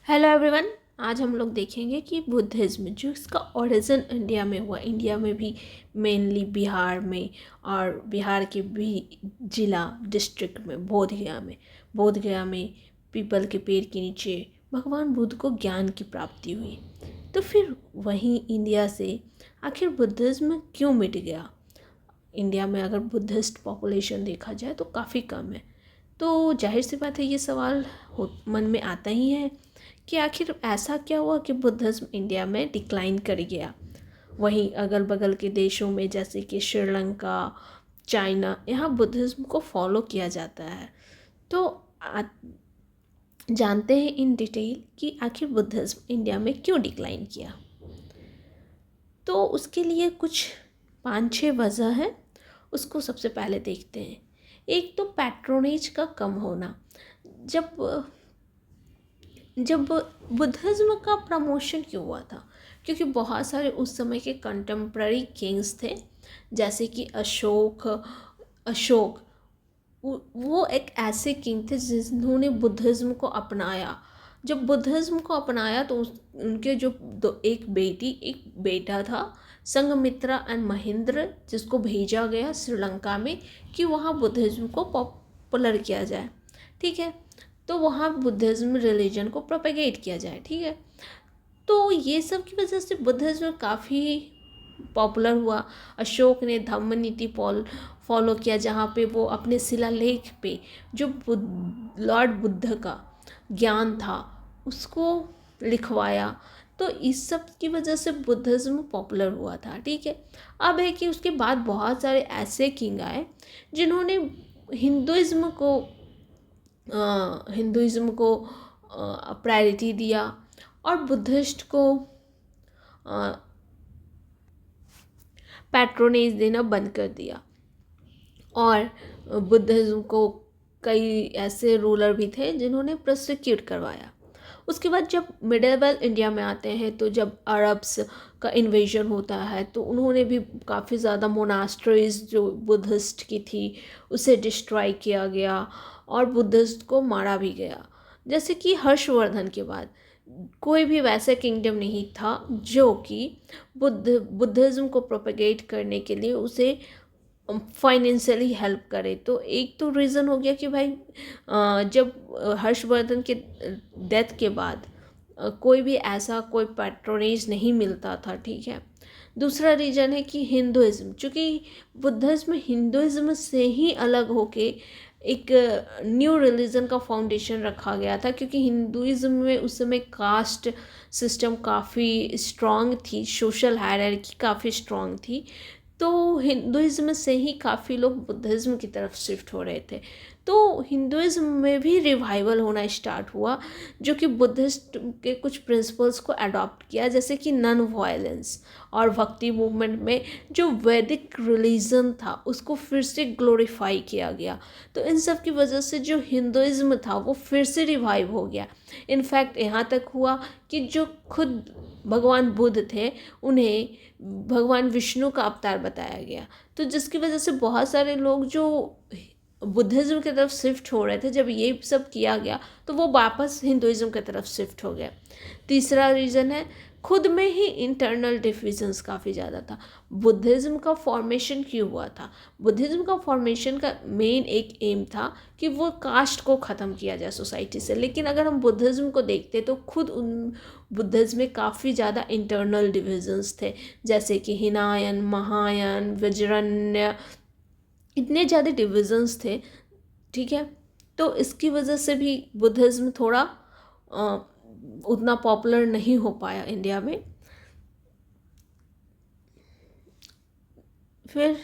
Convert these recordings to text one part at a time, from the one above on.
Hello everyone. आज हम लोग देखेंगे कि बुद्धिज़्म जो इसका ओरिजिन इंडिया में हुआ, इंडिया में भी मेनली बिहार में, और बिहार के भी जिला डिस्ट्रिक्ट में बोध गया में पीपल के पेड़ के नीचे भगवान बुद्ध को ज्ञान की प्राप्ति हुई। तो फिर वहीं इंडिया से आखिर बुद्धिज़्म क्यों मिट गया। इंडिया में अगर बुद्धिस्ट पॉपुलेशन देखा जाए तो काफ़ी कम है, तो जाहिर सी बात है ये सवाल मन में आता ही है कि आखिर ऐसा क्या हुआ कि बुद्धिज़्म इंडिया में डिक्लाइन कर गया। वहीं अगल बगल के देशों में जैसे कि श्रीलंका, चाइना, यहाँ बुद्धिज़्म को फॉलो किया जाता है। तो जानते हैं इन डिटेल कि आखिर बुद्धिज़्म इंडिया में क्यों डिक्लाइन किया। तो उसके लिए कुछ 5-6 वजह है, उसको सबसे पहले देखते हैं। एक तो पैट्रोनेज का कम होना। जब बुद्धिज़्म का प्रमोशन क्यों हुआ था, क्योंकि बहुत सारे उस समय के कंटेम्प्ररी किंग्स थे, जैसे कि अशोक वो एक ऐसे किंग थे जिन्होंने बुद्धिज़्म को अपनाया। जब बुद्धिज़्म को अपनाया तो उनके जो एक बेटा था, संघमित्रा एंड महेंद्र, जिसको भेजा गया श्रीलंका में कि वहाँ बुद्धिज़्म को पॉपुलर किया जाए। ठीक है, तो वहाँ बुद्धिज़्म रिलीजन को प्रोपेगेट किया जाए। ठीक है, तो ये सब की वजह से बुद्धिज़्म काफ़ी पॉपुलर हुआ। अशोक ने धम्म नीति फॉलो किया, जहाँ पे वो अपने शिलालेख पे जो लॉर्ड बुद्ध का ज्ञान था उसको लिखवाया। तो इस सब की वजह से बुद्धिज़्म पॉपुलर हुआ था। ठीक है, अब है कि उसके बाद बहुत सारे ऐसे किंग आए जिन्होंने हिंदुइज़्म को प्रायोरिटी दिया और बुद्धिस्ट को पैट्रोनेज देना बंद कर दिया। और बुद्धिज्म को कई ऐसे रूलर भी थे जिन्होंने प्रोसिक्यूट करवाया। उसके बाद जब मिडिवल इंडिया में आते हैं, तो जब अरब्स का इन्वेजन होता है तो उन्होंने भी काफ़ी ज़्यादा मोनास्ट्रीज जो बुद्धिस्ट की थी उसे डिस्ट्रॉय किया गया और बुद्धिस्ट को मारा भी गया। जैसे कि हर्षवर्धन के बाद कोई भी वैसा किंगडम नहीं था जो कि बुद्धिज़्म को प्रोपेगेट करने के लिए उसे फाइनेंशियली हेल्प करे। तो एक तो रीज़न हो गया कि भाई जब हर्षवर्धन के डेथ के बाद कोई पैट्रोनेज नहीं मिलता था। ठीक है, दूसरा रीज़न है कि हिंदुइज़्म, चूँकि बुद्धिज़्म हिंदुइज़्म से ही अलग होके एक न्यू रिलीजन का फाउंडेशन रखा गया था, क्योंकि हिंदुइज़्म में उस समय कास्ट सिस्टम काफ़ी स्ट्रॉन्ग थी, सोशल हायरार्की काफ़ी स्ट्रॉन्ग थी। तो हिंदुइज़्म से ही काफ़ी लोग बुद्धिज़्म की तरफ शिफ्ट हो रहे थे। तो हिंदुइज़्म में भी रिवाइवल होना स्टार्ट हुआ, जो कि बुद्धिस्ट के कुछ प्रिंसिपल्स को अडॉप्ट किया, जैसे कि नॉन वायलेंस। और भक्ति मूवमेंट में जो वैदिक रिलीजन था उसको फिर से ग्लोरीफाई किया गया। तो इन सब की वजह से जो हिंदुइज़्म था वो फिर से रिवाइव हो गया। इनफैक्ट यहाँ तक हुआ कि जो खुद भगवान बुद्ध थे उन्हें भगवान विष्णु का अवतार बताया गया। तो जिसकी वजह से बहुत सारे लोग जो बुद्धिज़्म की तरफ शिफ्ट हो रहे थे, जब ये सब किया गया तो वो वापस हिंदुइज़्म की तरफ शिफ्ट हो गया। तीसरा रीज़न है खुद में ही इंटरनल डिविजन्स काफ़ी ज़्यादा था। बुद्धिज़्म का फॉर्मेशन क्यों हुआ था? बुद्धिज़्म का फॉर्मेशन का मेन एक एम था कि वो कास्ट को ख़त्म किया जाए सोसाइटी से। लेकिन अगर हम बुद्धिज़्म को देखते तो खुद उन बुद्धिज़्म में काफ़ी ज़्यादा इंटरनल डिविजन्स थे, जैसे कि हिनायन, महायान, वज्रन्य, इतने ज़्यादा डिविजन्स थे। ठीक है, तो इसकी वजह से भी बुद्धिज़्म थोड़ा उतना पॉपुलर नहीं हो पाया इंडिया में। फिर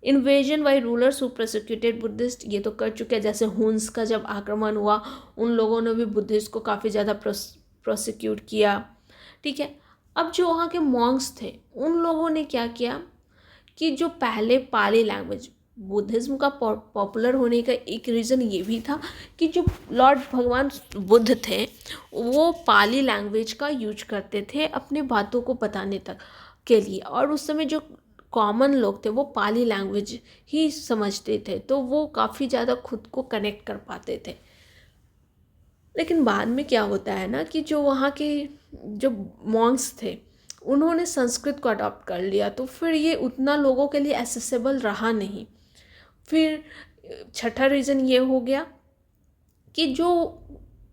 invasion by rulers who prosecuted Buddhist, ये तो कर चुके हैं। जैसे हुन्स का जब आक्रमण हुआ उन लोगों ने भी बुद्धिस्ट को काफ़ी ज़्यादा प्रोसिक्यूट किया। ठीक है, अब जो वहाँ के मॉन्क्स थे उन लोगों ने क्या किया कि जो पहले पाली लैंग्वेज, बुद्धिज़्म का पॉपुलर होने का एक रीज़न ये भी था कि जो लॉर्ड भगवान बुद्ध थे वो पाली लैंग्वेज का यूज करते थे अपने बातों को बताने तक के लिए, और उस समय जो कॉमन लोग थे वो पाली लैंग्वेज ही समझते थे, तो वो काफ़ी ज़्यादा खुद को कनेक्ट कर पाते थे। लेकिन बाद में क्या होता है ना कि जो वहाँ के जो मॉन्क्स थे उन्होंने संस्कृत को अडॉप्ट कर लिया, तो फिर ये उतना लोगों के लिए एसेसिबल रहा नहीं। फिर छठा रीज़न ये हो गया कि जो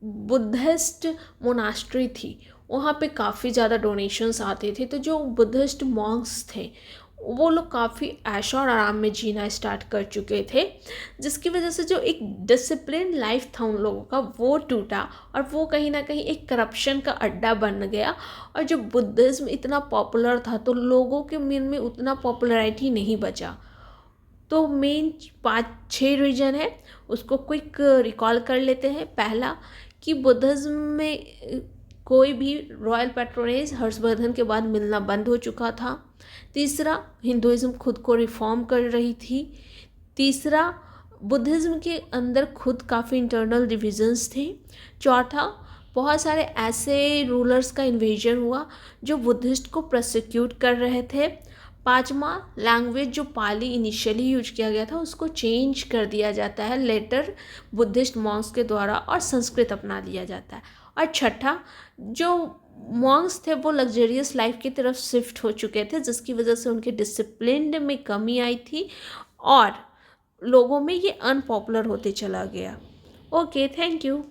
बुद्धिस्ट मोनास्ट्री थी वहाँ पे काफ़ी ज़्यादा डोनेशंस आते थे, तो जो बुद्धिस्ट मॉन्क्स थे वो लोग काफ़ी ऐशो और आराम में जीना स्टार्ट कर चुके थे, जिसकी वजह से जो एक डिसिप्लिन लाइफ था उन लोगों का वो टूटा और वो कहीं ना कहीं एक करप्शन का अड्डा बन गया। और जो बुद्धिज़्म इतना पॉपुलर था तो लोगों के मन में उतना पॉपुलैरिटी नहीं बचा। तो मेन 5-6 रीजन है, उसको क्विक रिकॉल कर लेते हैं। पहला कि बुद्धिज़्म में कोई भी रॉयल पैट्रोनेज हर्षवर्धन के बाद मिलना बंद हो चुका था। तीसरा, हिंदुइज्म खुद को रिफॉर्म कर रही थी। तीसरा, बुद्धिज़्म के अंदर खुद काफ़ी इंटरनल डिविजन्स थे। चौथा, बहुत सारे ऐसे रूलर्स का इन्वेजन हुआ जो बुद्धिस्ट को प्रोसिक्यूट कर रहे थे। पांचवा, लैंग्वेज जो पाली इनिशियली यूज किया गया था उसको चेंज कर दिया जाता है लेटर बुद्धिस्ट मॉन्क्स के द्वारा और संस्कृत अपना लिया जाता है। और छठा, जो मॉन्क्स थे वो लग्जरियस लाइफ की तरफ शिफ्ट हो चुके थे, जिसकी वजह से उनके डिसिप्लिन में कमी आई थी और लोगों में ये अनपॉपुलर होते चला गया। Okay, thank you.